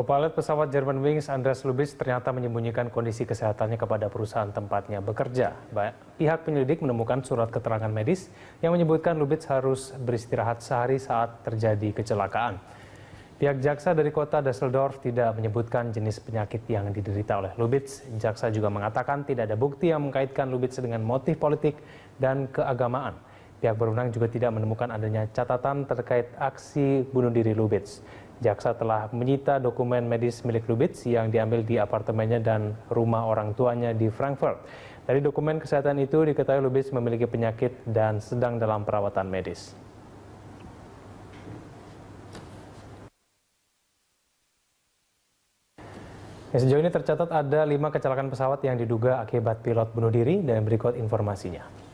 Kopilot pesawat Germanwings Andreas Lubitz ternyata menyembunyikan kondisi kesehatannya kepada perusahaan tempatnya bekerja. Pihak penyelidik menemukan surat keterangan medis yang menyebutkan Lubitz harus beristirahat sehari saat terjadi kecelakaan. Pihak jaksa dari kota Düsseldorf tidak menyebutkan jenis penyakit yang diderita oleh Lubitz. Jaksa juga mengatakan tidak ada bukti yang mengkaitkan Lubitz dengan motif politik dan keagamaan. Pihak berwenang juga tidak menemukan adanya catatan terkait aksi bunuh diri Lubitz. Jaksa telah menyita dokumen medis milik Lubitz yang diambil di apartemennya dan rumah orang tuanya di Frankfurt. Dari dokumen kesehatan itu diketahui Lubitz memiliki penyakit dan sedang dalam perawatan medis. Sejauh ini tercatat ada 5 kecelakaan pesawat yang diduga akibat pilot bunuh diri dan berikut informasinya.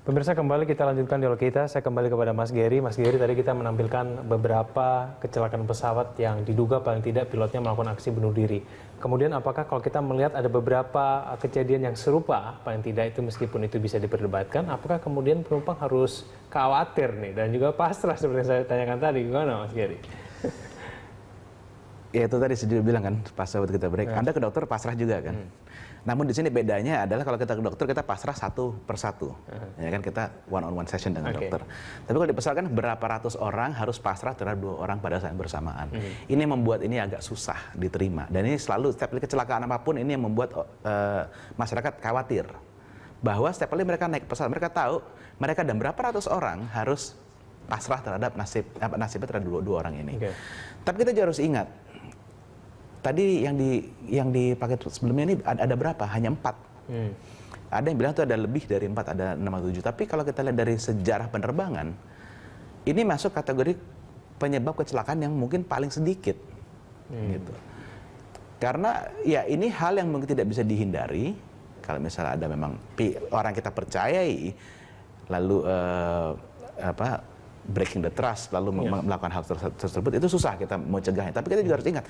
Pemirsa, kembali kita lanjutkan dialog kita. Saya kembali kepada Mas Gary. Mas Gary, tadi kita menampilkan beberapa kecelakaan pesawat yang diduga paling tidak pilotnya melakukan aksi bunuh diri. Kemudian apakah kalau kita melihat ada beberapa kejadian yang serupa, paling tidak itu meskipun itu bisa diperdebatkan, apakah kemudian penumpang harus khawatir nih dan juga pasrah seperti yang saya tanyakan tadi? Gimana Mas Gary? Ya itu tadi saya bilang kan pas saat kita break, Anda ke dokter pasrah juga kan. Namun di sini bedanya adalah kalau kita ke dokter kita pasrah satu persatu, ya kan kita one-on-one session dengan dokter. Tapi kalau di pesawat kan berapa ratus orang harus pasrah terhadap 2 orang pada saat bersamaan. Ini membuat ini agak susah diterima dan ini selalu setiap kali kecelakaan apapun ini yang membuat masyarakat khawatir bahwa setiap kali mereka naik pesawat mereka tahu mereka dan berapa ratus orang harus pasrah terhadap nasibnya terhadap 2 orang ini. Tapi kita juga harus ingat. Tadi yang di paket sebelumnya ini ada berapa? Hanya 4. Ada yang bilang itu ada lebih dari 4, ada 6 atau 7. Tapi kalau kita lihat dari sejarah penerbangan, ini masuk kategori penyebab kecelakaan yang mungkin paling sedikit. Gitu. Karena ya ini hal yang mungkin tidak bisa dihindari. Kalau misalnya ada memang orang kita percayai, lalu breaking the trust, lalu melakukan hal tersebut, itu susah kita mau cegahnya. Tapi kita juga harus ingat,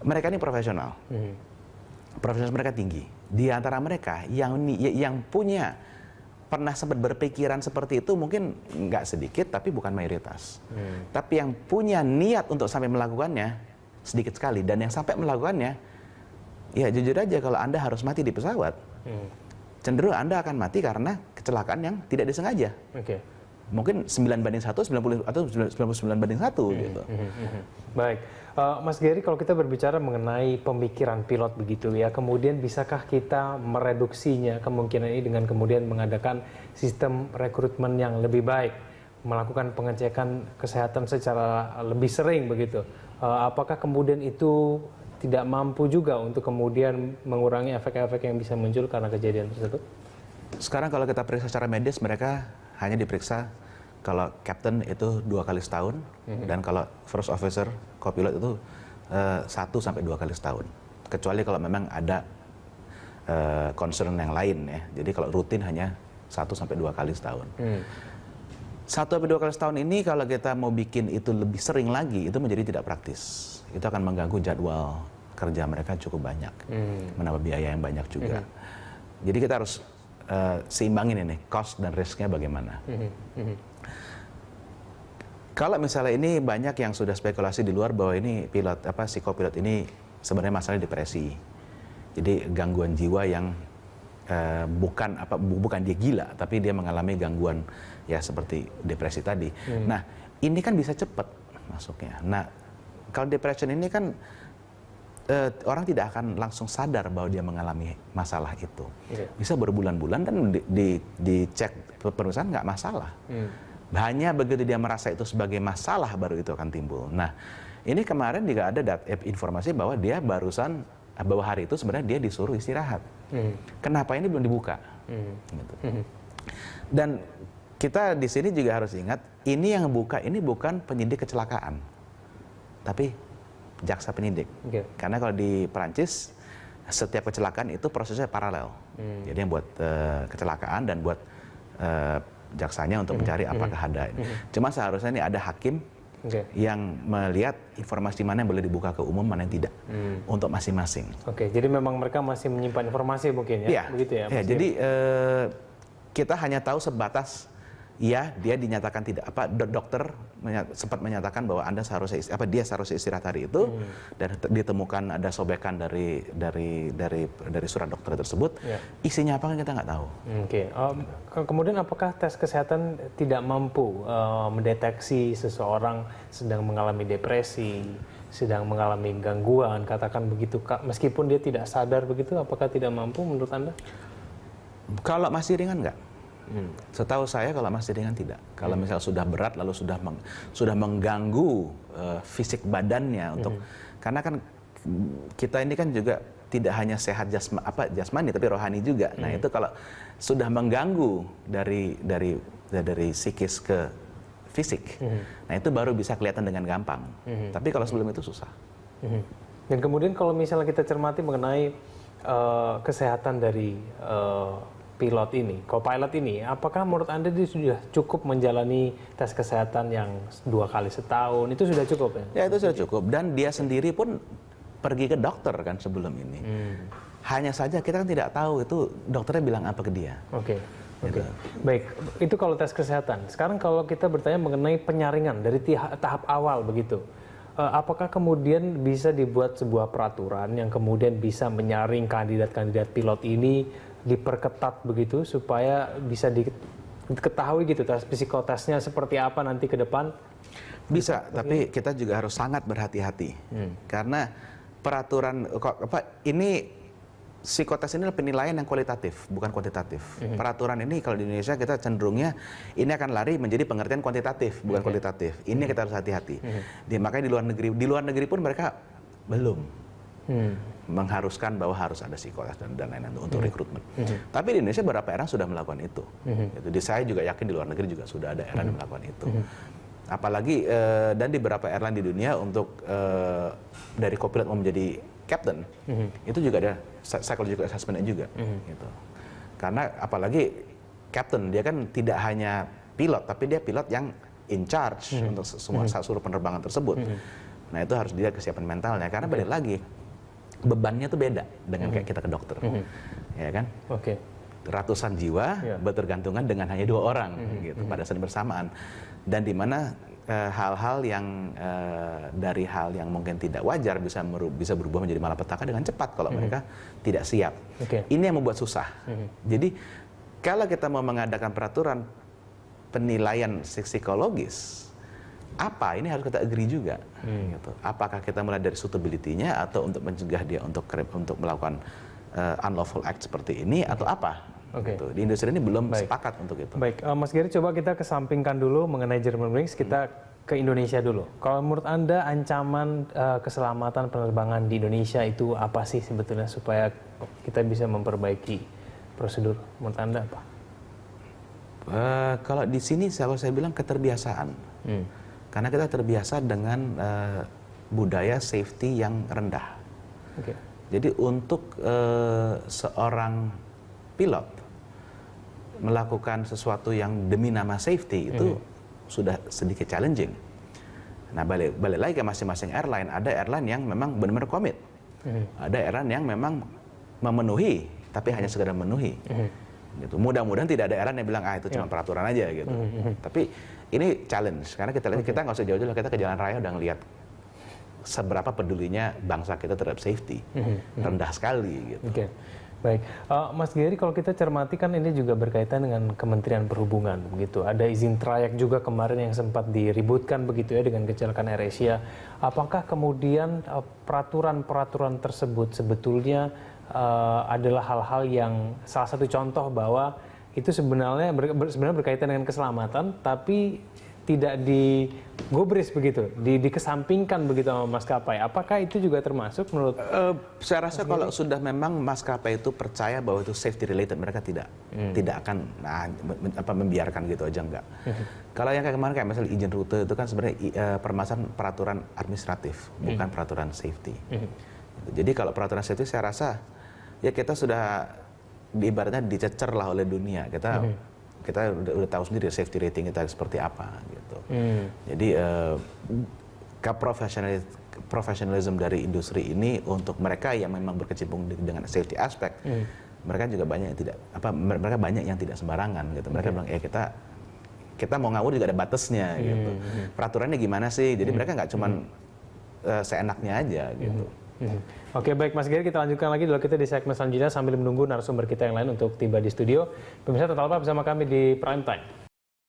mereka ini profesional, profesional mereka tinggi. Di antara mereka yang punya pernah sempat berpikiran seperti itu mungkin nggak sedikit, tapi bukan mayoritas. Tapi yang punya niat untuk sampai melakukannya sedikit sekali. Dan yang sampai melakukannya, ya jujur aja kalau Anda harus mati di pesawat, cenderung Anda akan mati karena kecelakaan yang tidak disengaja. Mungkin 9/1, 90 atau 99/1 gitu. Baik, Mas Gary, kalau kita berbicara mengenai pemikiran pilot begitu ya, kemudian bisakah kita mereduksinya kemungkinan ini dengan kemudian mengadakan sistem rekrutmen yang lebih baik, melakukan pengecekan kesehatan secara lebih sering begitu? Apakah kemudian itu tidak mampu juga untuk kemudian mengurangi efek-efek yang bisa muncul karena kejadian tersebut? Sekarang kalau kita periksa secara medis, mereka hanya diperiksa Kalau captain itu 2 kali setahun, dan kalau first officer, co-pilot itu 1 sampai 2 kali setahun. Kecuali kalau memang ada concern yang lain ya. Jadi kalau rutin hanya 1 sampai 2 kali setahun. 1 sampai 2 kali setahun ini kalau kita mau bikin itu lebih sering lagi, itu menjadi tidak praktis. Itu akan mengganggu jadwal kerja mereka cukup banyak, menambah biaya yang banyak juga. Jadi kita harus seimbangin ini, cost dan risknya bagaimana. Kalau misalnya ini banyak yang sudah spekulasi di luar bahwa ini si co-pilot ini sebenarnya masalah depresi. Jadi gangguan jiwa yang bukan dia gila, tapi dia mengalami gangguan ya seperti depresi tadi. Nah, ini kan bisa cepat masuknya. Nah, kalau depression ini kan orang tidak akan langsung sadar bahwa dia mengalami masalah itu. Bisa berbulan-bulan dan dicek pemeriksaan nggak masalah. Hanya begitu dia merasa itu sebagai masalah baru itu akan timbul. Nah, ini kemarin juga ada informasi bahwa dia bahwa hari itu sebenarnya dia disuruh istirahat. Kenapa ini belum dibuka? Gitu. Dan kita di sini juga harus ingat, ini yang buka ini bukan penyidik kecelakaan, tapi jaksa penyidik. Karena kalau di Perancis setiap kecelakaan itu prosesnya paralel. Jadi yang buat kecelakaan dan buat jaksanya untuk mencari apakah ada. Cuma seharusnya ini ada hakim yang melihat informasi mana yang boleh dibuka ke umum, mana yang tidak, untuk masing-masing. Jadi memang mereka masih menyimpan informasi mungkin ya, begitu ya? Jadi kita hanya tahu sebatas dia dinyatakan tidak dokter sempat menyatakan bahwa dia seharusnya istirahat hari itu, dan ditemukan ada sobekan dari surat dokter tersebut. Isinya apa kan kita nggak tahu. Kemudian apakah tes kesehatan tidak mampu mendeteksi seseorang sedang mengalami depresi, sedang mengalami gangguan, katakan begitu, meskipun dia tidak sadar begitu, apakah tidak mampu menurut Anda? Kalau masih ringan nggak? Setahu saya kalau masih ringan tidak. Kalau misal sudah berat lalu sudah mengganggu fisik badannya karena kan kita ini kan juga tidak hanya sehat jasmani tapi rohani juga. Nah, itu kalau sudah mengganggu dari psikis ke fisik. Nah, itu baru bisa kelihatan dengan gampang. Tapi kalau sebelum itu susah. Dan kemudian kalau misalnya kita cermati mengenai kesehatan dari pilot ini, co-pilot ini, apakah menurut Anda dia sudah cukup menjalani tes kesehatan yang 2 kali setahun? Itu sudah cukup ya? Ya, itu sudah cukup. Dan dia sendiri pun pergi ke dokter kan sebelum ini. Hanya saja kita kan tidak tahu itu dokternya bilang apa ke dia. Baik, itu kalau tes kesehatan. Sekarang kalau kita bertanya mengenai penyaringan dari tahap awal begitu. Apakah kemudian bisa dibuat sebuah peraturan yang kemudian bisa menyaring kandidat-kandidat pilot ini, diperketat begitu supaya bisa diketahui gitu tes psikotesnya seperti apa nanti ke depan? Bisa, tapi kita juga harus sangat berhati-hati. Karena peraturan ini psikotes ini penilaian yang kualitatif, bukan kuantitatif. Peraturan ini kalau di Indonesia kita cenderungnya ini akan lari menjadi pengertian kuantitatif, bukan kualitatif. Ini kita harus hati-hati. Makanya di luar negeri pun mereka belum mengharuskan bahwa harus ada psikotes dan lain-lain untuk rekrutmen. Tapi di Indonesia beberapa airline sudah melakukan itu. Saya juga yakin di luar negeri juga sudah ada airline yang melakukan itu. Apalagi dan di beberapa airline di dunia untuk dari co-pilot mau menjadi captain, itu juga ada psychological assessment juga. Gitu. Karena apalagi captain dia kan tidak hanya pilot, tapi dia pilot yang in charge untuk semua seluruh penerbangan tersebut. Nah, itu harus dilihat kesiapan mentalnya. Karena balik lagi bebannya tuh beda dengan kayak kita ke dokter, ya kan? Ratusan jiwa bertergantungan dengan hanya 2 orang, gitu, pada saat bersamaan. Dan di mana hal-hal yang dari hal yang mungkin tidak wajar bisa berubah menjadi malapetaka dengan cepat kalau mereka tidak siap. Ini yang membuat susah. Jadi kalau kita mau mengadakan peraturan penilaian psikologis, ini harus kita agree juga. Gitu. Apakah kita mulai dari suitability-nya atau untuk mencegah dia untuk melakukan unlawful act seperti ini atau apa? Gitu. Di industri ini belum sepakat untuk itu. Baik, Mas Gary, coba kita kesampingkan dulu mengenai Germanwings, kita ke Indonesia dulu. Kalau menurut Anda ancaman keselamatan penerbangan di Indonesia itu apa sih sebetulnya supaya kita bisa memperbaiki prosedur? Menurut Anda apa? Kalau di sini saya bilang keterbiasaan. Karena kita terbiasa dengan budaya safety yang rendah. Okay. Jadi untuk seorang pilot melakukan sesuatu yang demi nama safety itu sudah sedikit challenging. Nah, balik lagi ke masing-masing airline. Ada airline yang memang benar-benar komit. Ada airline yang memang memenuhi, tapi hanya sekedar memenuhi. Gitu. Mudah-mudahan tidak ada airline yang bilang itu cuma peraturan aja gitu. Tapi ini challenge karena kita lihat kita nggak usah jauh-jauh, kita ke jalan raya udah ngelihat seberapa pedulinya bangsa kita terhadap safety. Rendah sekali gitu. Okay. Baik, Mas Gary, kalau kita cermati kan ini juga berkaitan dengan Kementerian Perhubungan begitu. Ada izin trayek juga kemarin yang sempat diributkan begitu ya dengan kecelakaan AirAsia. Apakah kemudian peraturan-peraturan tersebut sebetulnya adalah hal-hal yang salah satu contoh bahwa itu sebenarnya berkaitan dengan keselamatan, tapi tidak digubris begitu, dikesampingkan begitu sama maskapai. Apakah itu juga termasuk menurut? Saya rasa kalau sudah memang maskapai itu percaya bahwa itu safety related, mereka tidak akan membiarkan gitu aja, enggak. Kalau yang kayak kemarin kayak misalnya izin rute itu kan sebenarnya permasalahan peraturan administratif, bukan peraturan safety. Jadi kalau peraturan safety saya rasa ya kita sudah ibaratnya dicecer lah oleh dunia. Kita udah tahu sendiri safety rating kita seperti apa gitu. Jadi profesionalism dari industri ini untuk mereka yang memang berkecimpung dengan safety aspek, mereka juga banyak yang mereka banyak yang tidak sembarangan gitu. Mereka bilang kita mau ngawur juga ada batasnya gitu. Peraturannya gimana sih? Jadi mereka nggak cuman seenaknya aja gitu. Oke, baik Mas Gary, kita lanjutkan lagi dulu kita di segmen selanjutnya sambil menunggu narasumber kita yang lain untuk tiba di studio. Pemirsa tetap bersama kami di Prime Time.